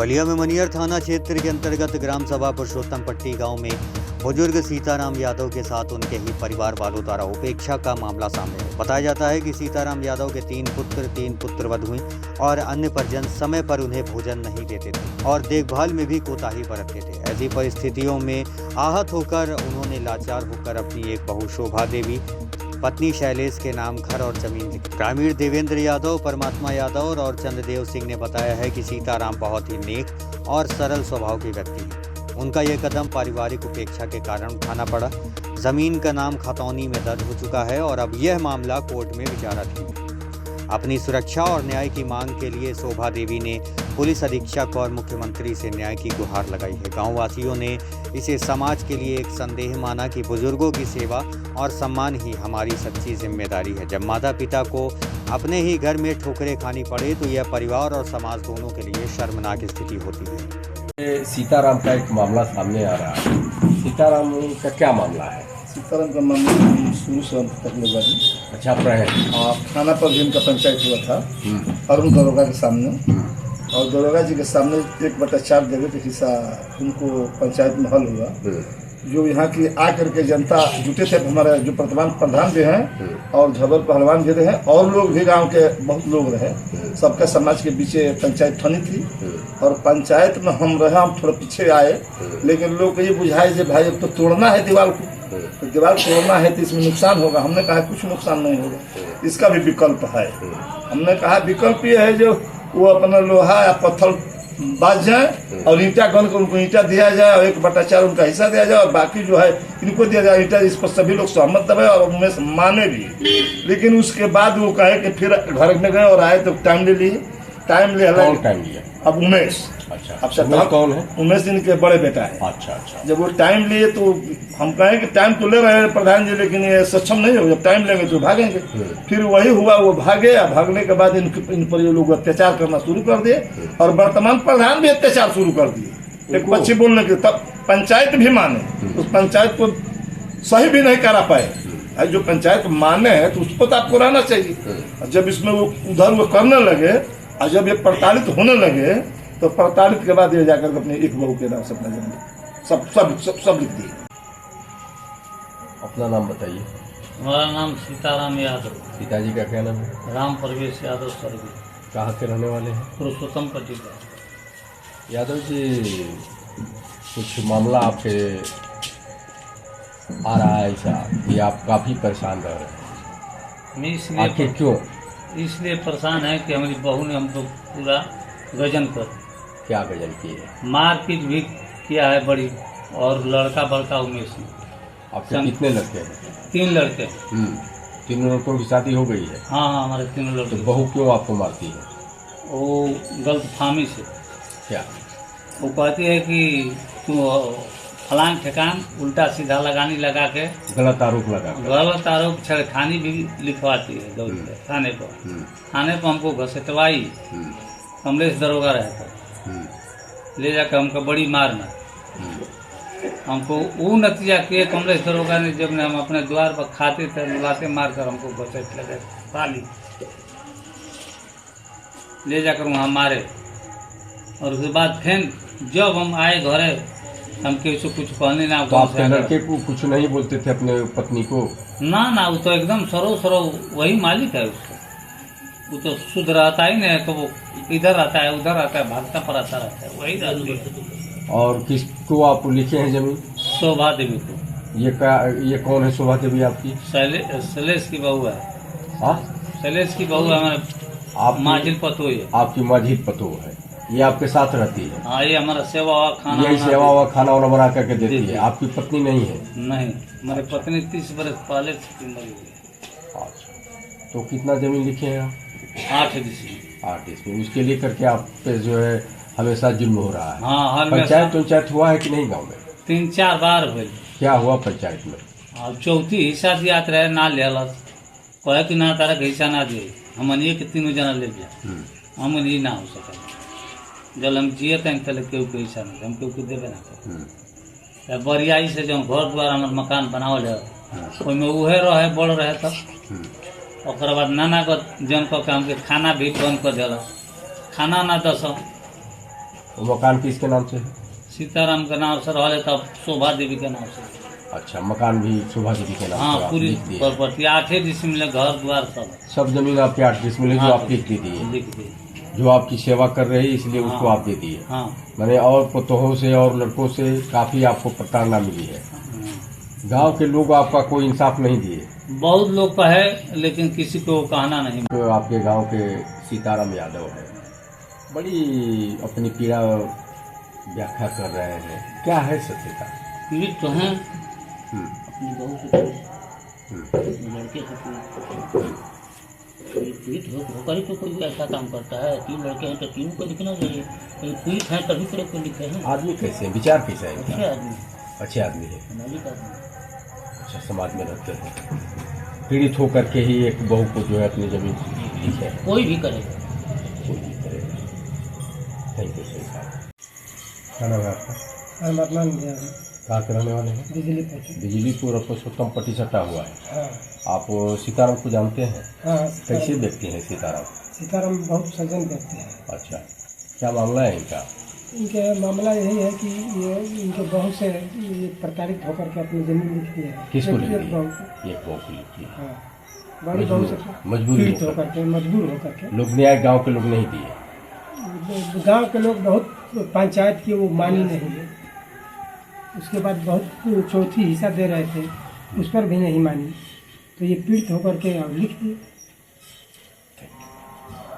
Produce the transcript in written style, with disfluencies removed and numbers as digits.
बलिया में मनियर थाना क्षेत्र के अंतर्गत ग्राम सभा पुरुषोत्तमपट्टी गांव में बुजुर्ग सीताराम यादव के साथ उनके ही परिवार वालों द्वारा उपेक्षा का मामला सामने है। बताया जाता है कि सीताराम यादव के तीन पुत्रवधुएं और अन्य परिजन समय पर उन्हें भोजन नहीं देते थे और देखभाल में भी कोताही बरतते थे। ऐसी परिस्थितियों में आहत होकर उन्होंने लाचार होकर अपनी एक बहू शोभा देवी, पत्नी शैलेश के नाम घर और जमीन दी। ग्रामीण देवेंद्र यादव, परमात्मा यादव और चंद्रदेव सिंह ने बताया है कि सीताराम बहुत ही नेक और सरल स्वभाव के व्यक्ति हैं। उनका यह कदम पारिवारिक उपेक्षा के कारण उठाना पड़ा। जमीन का नाम खतौनी में दर्ज हो चुका है और अब यह मामला कोर्ट में विचाराधीन है। अपनी सुरक्षा और न्याय की मांग के लिए शोभा देवी ने पुलिस अधीक्षक और मुख्यमंत्री से न्याय की गुहार लगाई है। गाँव वासियों ने इसे समाज के लिए एक संदेह माना कि बुजुर्गों की सेवा और सम्मान ही हमारी सच्ची जिम्मेदारी है। जब माता पिता को अपने ही घर में ठोकरें खानी पड़े तो यह परिवार और समाज दोनों के लिए शर्मनाक स्थिति होती है। सीताराम का एक मामला सामने आ रहा है। सीताराम का क्या मामला है? सीताराम का मामला शुरू से अंत तक ले जाए। अच्छा, आप रहे थाना पर भी इनका पंचायत हुआ था अरुण दरोगा के सामने, और दरोगा जी के सामने 1/4 जगह का हिस्सा उनको पंचायत में हल हुआ। जो यहाँ की आकर के जनता जुटे थे, हमारे जो वर्तमान प्रधान भी हैं और झबर पहलवान भी रहे और लोग भी गांव के बहुत लोग रहे, सबके समाज के बीच पंचायत ठनी थी और पंचायत में हम रहे। हम थोड़ा पीछे आए, लेकिन लोग को ये बुझाए कि भाई अब तो तोड़ना है दीवार को, तो दीवार तोड़ना है तो इसमें नुकसान होगा। हमने कहा कुछ नुकसान नहीं होगा, इसका भी विकल्प है। हमने कहा विकल्प ये है जो वो अपना लोहा या पत्थर बाज जाए और ईंटा गन को उनको ईंटा दिया जाए और 1/4 उनका हिस्सा दिया जाए और बाकी जो है इनको दिया जाए ईंटा। इस पर सभी लोग सहमत दबे और उनमें से माने भी। लेकिन उसके बाद वो कहे कि फिर घर में गए और आए तो टाइम ले लिए। टाइम लिया अब उमेश। अच्छा, अब कौन है? उमेश इनके बड़े बेटा है। अच्छा। जब वो टाइम लिए तो हम कहें कि टाइम तो ले रहे हैं प्रधान जी, लेकिन ये सक्षम नहीं हो। जब टाइम लेंगे तो भागेंगे। फिर वही हुआ, वो भागे। भागने के बाद इन पर ये लोग अत्याचार करना शुरू कर दिए और वर्तमान प्रधान भी अत्याचार शुरू कर दिए। एक पक्षी बोलने के तब पंचायत भी माने, उस पंचायत को सही भी नहीं करा पाए। जो पंचायत माने है तो उसको तो आपको रहना चाहिए। जब इसमें वो उधर वो करने लगे और जब ये प्रताड़ित होने लगे तो प्रताड़ित के बाद ये जाकर अपने एक बहू के नाम से अपना जमीन सब लिख दिए। अपना नाम बताइए। हमारा नाम सीताराम यादव। पिताजी का क्या नाम है? राम प्रवेश यादव सर्वी। कहाँ के रहने वाले हैं? पुरुषोत्तमपट्टी का। यादव जी, कुछ मामला आपके आ रहा है ऐसा कि आप काफ़ी परेशान रह रहे हैं। मैं इसलिए क्यों इसलिए परेशान है कि हमारी बहू ने हमको पूरा गजन कर। क्या गजन किए? मारपीट भी किया है बड़ी, और लड़का बड़का उमेश ने। आपके कितने लड़के हैं? 3 लड़के। 3 लड़कों की शादी हो गई है? हाँ, हमारे 3 लड़के। तो बहू क्यों आपको मारती है? वो गलत फामी से। क्या वो कहती है कि तू फलान ठेकान उल्टा सीधा लगानी लगा के गलत आरोप छेड़खानी भी लिखवाती है दौड़ के थाने पर। थाने पर हमको घसीटवाई। कमलेश दरोगा रहता, ले जाकर हमको बड़ी मारना। हमको वो नतीजा किए कमलेश दरोगा ने, जब ने हम अपने द्वार पर खाते थे लाते मारकर हमको घसीट लगे ताली ले जाकर वहाँ मारे। और उसके बाद फिर जब हम आए घरे, हम किसी कुछ कहने ना। तो आपके लड़के को कुछ नहीं बोलते थे अपने पत्नी को? ना, वो तो एकदम सरो वही मालिक है उसको। वो तो शुद्ध रहता ही नहीं है, तो वो इधर आता है उधर आता है, भागता पर आता रहता है, वही रहती है। और किसको आप लिखे हैं जमीन? शोभा देवी को। ये कौन है शोभा देवी आपकी? शैलेश की बहू है। हाँ, शैलेश की बहू है हमारे। आप माझिल पतो है। आपकी माझिल पतो है। ये आपके साथ रहती है? हाँ, ये हमारा सेवा हुआ खाना, यही सेवा हुआ खाना वाना बना करके देती है। आपकी पत्नी नहीं है? नहीं, हमारी पत्नी 30 बरस पहले मरी हुई। अच्छा, तो कितना जमीन लिखे हैं आप? 8 इसमें उसके लिए करके आप पे जो है हमेशा जुल्म हो रहा है। हाँ, पंचायत हुआ है कि नहीं गाँव में? 3-4 बार हुई। क्या हुआ पंचायत में? अब चौथी हिस्सा दिया रहे ना ले कहे कि ना तारा हिस्सा ना दे। हमन के 3 जना ले गया। हमन ये ना हो सके। जब हम जिए कहीं तले केहू के हिस्सा नहीं, हम केहू के देवे ना। बरियाई से जो घर द्वार हमारे मकान बनावल है, उसमें उहे रहे बड़ रहे तब। और बाद नानागत जन के हमके खाना भी बंद कर दिला। खाना ना दस वो मकान किसके नाम से है? सीताराम का नाम से रहले तब शोभा देवी के नाम से। अच्छा, मकान भी शोभा देवी के नाम हाँ से आप पूरी लिख दिए? प्रॉपर्टी 8 डिसमिल घर द्वार सब सब जमीन आपकी 8 डिसमिल है जो हाँ, आप लिख दी है, लिख दी। जो आपकी सेवा कर रहे हैं इसलिए उसको हाँ। आप दे दिए। हाँ मैंने और पुतोहों से और लड़कों से काफी आपको प्रताड़ना मिली है। गांव के लोग आपका कोई इंसाफ नहीं दिए। बहुत लोग का है लेकिन किसी को कहना नहीं। तो आपके गांव के सीताराम यादव है, बड़ी अपनी पीड़ा व्याख्या कर रहे हैं, क्या है सत्यता? पीड़ित तो हैं हम्म, अपनी बहू से लड़के से पीड़ित होकर ही तो कोई ऐसा काम करता है। 3 लड़के हैं तो 3 को लिखना चाहिए। पीड़ित हैं तभी को लिखे हैं। आदमी कैसे है, विचार कैसा है? अच्छे आदमी अच्छे आदमी है, सामाजिक आदमी। अच्छा समाज में रहते हैं। पीड़ित होकर के ही एक बहू को जो है अपनी जमीन लिखे है, कोई भी करेगा। कोई भी करेगा। थैंक यू सर साहब। क्या नाम है आपका? कहाँ के रहने वाले हैं? बिजलीपुर और पुरुषोत्तम पट्टी सटा हुआ है। आप सीताराम को जानते हैं? हाँ, कैसे व्यक्ति हैं सीताराम? सीताराम बहुत सज्जन व्यक्ति है। अच्छा, क्या मामला है इनका? इनके मामला यही है कि ये इनके बहू से ये प्रताड़ित होकर के अपनी जमीन लिख दिया है। किसको एक- लिख एक दिया? बहू को। एक बहू को लिख दिया। हाँ, बड़ी बहू से मजबूरी पीड़ित होकर। होकर के मजबूर होकर के लोग न्याय गांव के लोग नहीं दिए। गांव के लोग बहुत पंचायत की वो मानी नहीं है। उसके बाद बहुत चौथी हिस्सा दे रहे थे, उस पर भी नहीं मानी, तो ये पीड़ित होकर के अब लिख दिए।